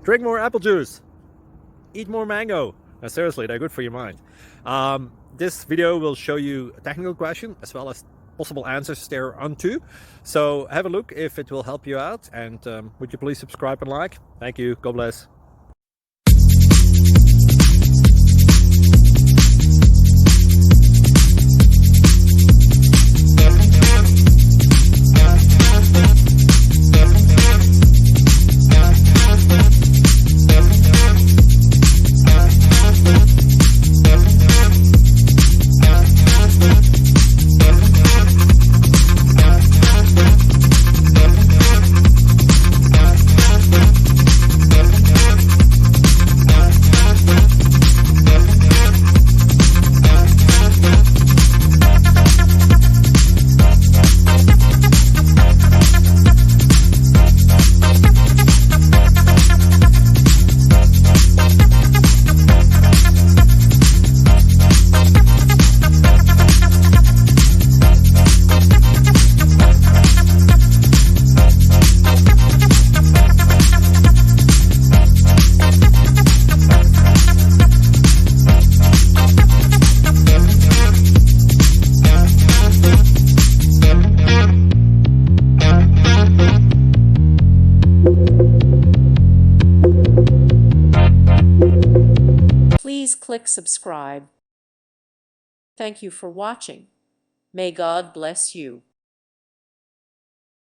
Drink more apple juice. Eat more mango. Now, seriously, they're good for your mind. This video will show you a technical question as well as possible answers thereunto. So have a look if it will help you out, and would you please subscribe and like? Thank you. God bless. Please click subscribe. Thank you for watching. May God bless you.